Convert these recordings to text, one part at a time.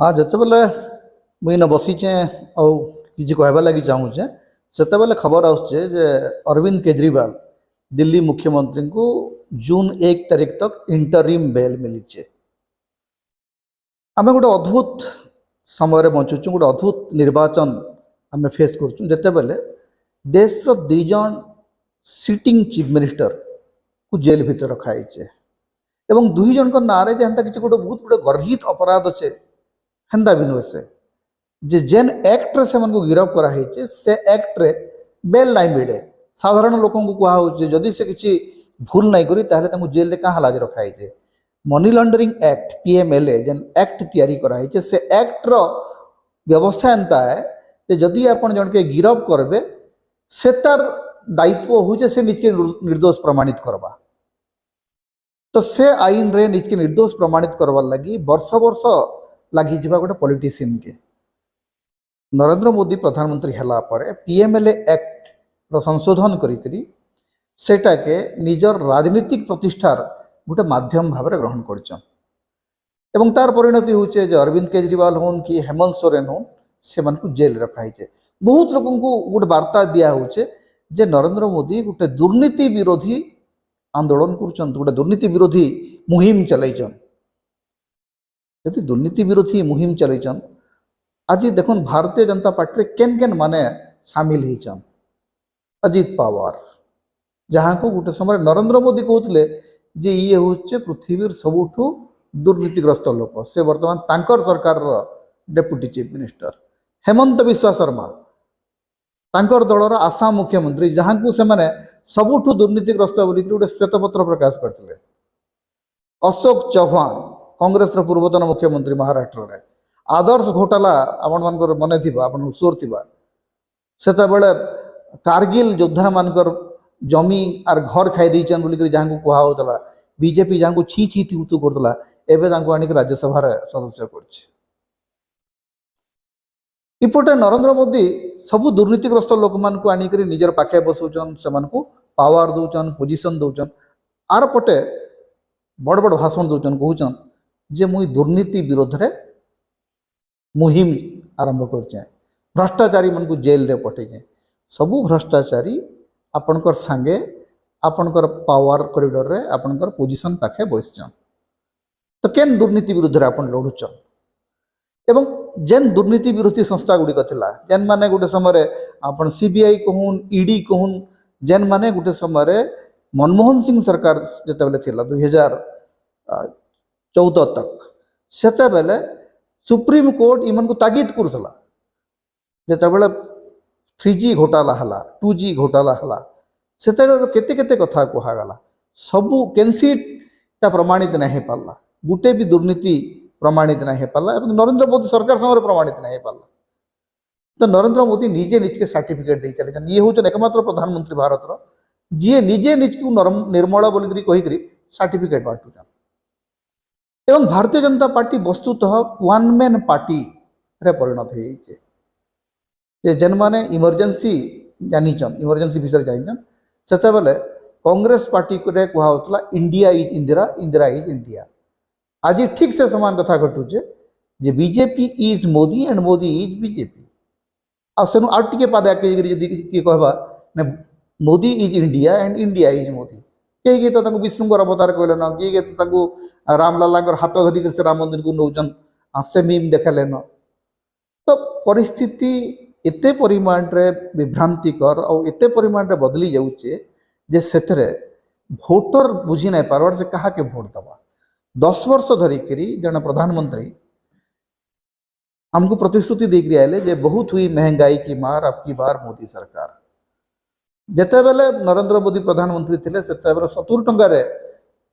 हाँ जितेबाला मुझे बसीचे कि कहवा लगी चाहूचे से खबर आसचे जे अरविंद केजरीवाल दिल्ली मुख्यमंत्री को जून 1 तारीख तक इंटरिम बेल मिली। आम गोटे अद्भुत समय बंचुचु, गोटे अद्भुत निर्वाचन आम फेस करते देश दुईजन सिटिंग चीफ मिनिस्टर को जेल भितर रखाई एवं दुई जन ना जहाँ कि गोटे बहुत गोटे गर्हित अपराध अच्छे हेन्दा भी नुहे से जेन एक्ट रे से गिरफ कराई से एक्ट रे बेल नहीं मिले। साधारण लोक कहुचे जदि से किसी भूल नहीं करी ताहले जेल क्या हलाज रखाई मनी लॉन्ड्रिंग एक्ट पीएमएलए जेन एक्ट तैयारी कराई से एक्ट रो व्यवस्था एंता है जदि आपण जन के गिरफ करबे से तार दायित्व हो से निजके निर्दोष प्रमाणित करवा। तो से आईन रे निजके निर्दोष प्रमाणित करवार लगी वर्ष वर्ष लगी जा गोटे पॉलिटिशियन के। नरेंद्र मोदी प्रधानमंत्री हला पर पीएमएलए एक्ट रो संशोधन करी सेटा के निजर राजनीतिक प्रतिष्ठार गोटे माध्यम भाव में ग्रहण कर तार परिणति होचे जे अरविंद केजरीवाल होन कि हेमंत सोरेन होन से जेल रखाई। बहुत लोक गोटे वार्ता दिया होचे जे नरेंद्र मोदी गोटे दुर्नीति विरोधी आंदोलन कर गोटे दुर्नीति विरोधी मुहिम चलैछन। यदि दुर्नीति विरोधी मुहिम चलैछन आज देखो भारतीय जनता पार्टी केन केन माने सामिल होइछन। अजित पवार जहाँ को गोटे समय नरेंद्र मोदी कहते जे ये हूँ पृथ्वी सबुठू दुर्नीतिग्रस्त लोक से वर्तमान तांकर सरकार deputy chief minister. Hemant Bishwa Sharma तांकर दलर आसाम मुख्यमंत्री जहाँ को से माने सबुठू दुर्नीतिग्रस्त बोली गोटे श्वेतपत्र प्रकाश करते। अशोक चौहान कांग्रेस पूर्वतन मुख्यमंत्री महाराष्ट्र रे आदर्श घोटाला आपण मान मन थी आप सोर थी से कारगिल योद्धा मानकर जमी आर घर खाई देचन बोलिक जहाँ को कहुला बीजेपी जहाँ को छी छी तू करला एवं आनिक राज्यसभा सदस्य करपटे नरेंद्र मोदी सबू दुर्नीतिग्रस्त लोक मान आनिक निजर पाखे बसौन से पावर दौन पोजिशन दौन आर पटे बड़ बड़ भाषण दौन कहन जे मुई दुर्नीति विरोध रे मुहिम आरंभ कर भ्रष्टाचारी मन को जेल रे पठे सबू भ्रष्टाचारी आपणकर सांगे आपणकर पावर कॉरिडोर रे आपणकर पोजिशन पाखे बसचन। तो केन दुर्नीति विरुद्ध रे आपण लड़ुचन एवं जेन दुर्नीति विरोधी संस्था गुड़िक थिला जेन माने गोटे समय आपण सीबीआई कहून ईडी कहून जेन माने गोटे समय मनमोहन सिंह सरकार जेते थिला 2014 तक सेते बेले सुप्रीम कोर्ट इमन को तागिद करुला जेते 3G घोटाला हला 2G घोटाला हला से केते केते कथा कहगला सबू केनसीटा प्रमाणित नहीं पाला गुटे भी दुर्नीति प्रमाणित नहीं पाला और नरेंद्र मोदी सरकार समय प्रमाणित नहीं पाला। तो नरेंद्र मोदी निजे निज के सर्टिफिकेट दे चले ये हूँ एकमात्र प्रधानमंत्री भारत जी निजे निज को निर्मला बोलिक कहीकि सर्टिफिकेट बांटुचन एवं भारतीय जनता पार्टी वस्तुतः वन मैन पार्टी रे परिणत हो जेन माने इमरजेंसी जानीचन इमरजेंसी विषय जानीचन से बेले कांग्रेस पार्टी रे कहला India is Indira Indira is India. आज ठीक से समान कथा घटुचे जे BJP is Modi and Modi is BJP आनु आगे पाद किए कहवा Modi is India and India is Modi किए तो विष्णुकर अवतार कहलन किए तो रामलाला हाथ धरिक से राम मंदिर को नौचन से मीम देखेलन। तो परिस्थिति एते परिमाण रे विभ्रांतिकर और एते परिमाण रे बदली जाऊे जे सेथरे भोटर बुझी नहीं पारवार से कहा के भोट दबा 10 वर्ष धरिकी जन प्रधानमंत्री हमको प्रतिश्रुति देकर आए जे बहुत हुई महंगाई की मार अब की बार मोदी सरकार। जिते बेले नरेंद्र मोदी प्रधानमंत्री थे से 70 टंकार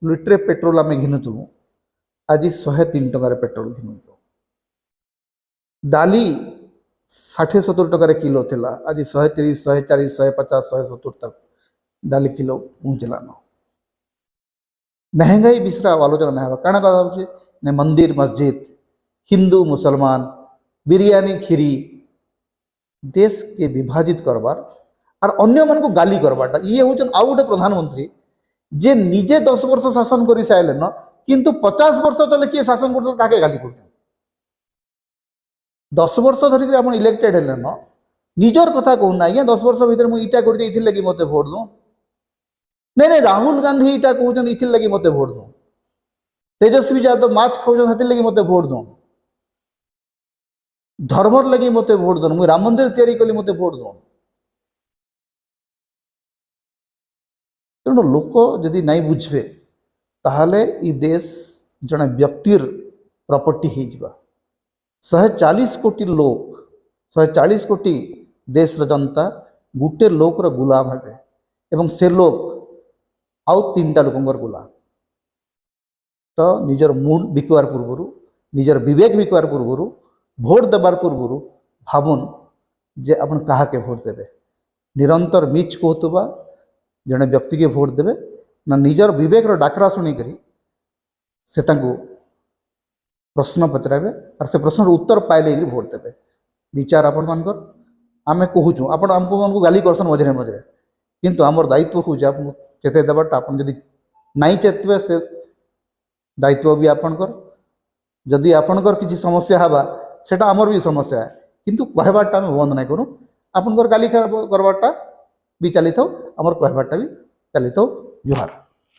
लिट्रे पेट्रोल आम घिनुलु आज 103 टंकार पेट्रोल घिनुलु। दाली 60-70 टंकार किलो थिला आज 130, 140, 150, 170 तक डाली किलो पहुँचलान। महंगाई विषय आलोचना नहीं कारण कहा मंदिर मस्जिद हिंदू मुसलमान बिरियानी खीरी देश के विभाजित करवार और अन्य मन को गाली करवाटा ये हूँ आउ गोटे प्रधानमंत्री जे निजे 10 वर्ष शासन कर सारे न किंतु 50 वर्ष तले किए शासन कर गाली कर 10 वर्ष धरिक आप इलेक्टेड हेले न निजर कथा कहूना आज्ञा 10 वर्ष भितर मुझे इटा कर लगी मत भोट दूँ नहीं नहीं राहुल गांधी इटा कहते इथिर लगी मत भोट दूँ तेजस्वी यादव माछ खाऊन से लगी मत भोट दूँ धर्मर लगी मत भोट दूँ मुझे राम मंदिर तैयारी कली मत भोट दूँ तेणु लोक जदि नहीं बुझे ताहले ई देश जड़े व्यक्तिर प्रॉपर्टी हो 140 कोटी लोक 140 कोटी देश जनता गोटे लोकर गुलाम हे एवं से लोक आउ 3टा लोकंर गुलाम तो निजर मूड बिकवार पूर्वर निजर विवेक बिकवार पूर्वर भोट देवार पूर्वर भावुन जे अपन कहा के भोट देवे निरंतर मिच कहतुबा जड़े व्यक्ति के भोट देवे ना निजर विवेक डाकरा शुणिक से प्रश्न पचराबे और से प्रश्न उत्तर पाइले भोट देवे विचार आपण मानकर आम कहूँ आपण आमको गाली करसन मझे मझे किंतु आमर दायित्व हूँ चेते देवाटा आप जदि नहीं चेतवे से दायित्व भी आपणकर जदि आपणकर किसी समस्या हवा सेटा आमर भी समस्या है किंतु कहबाटा आम बंद नहीं करूँ आपणकर गाली करवाटा भी चली था आमर कहबाटा भी चली था जुहार।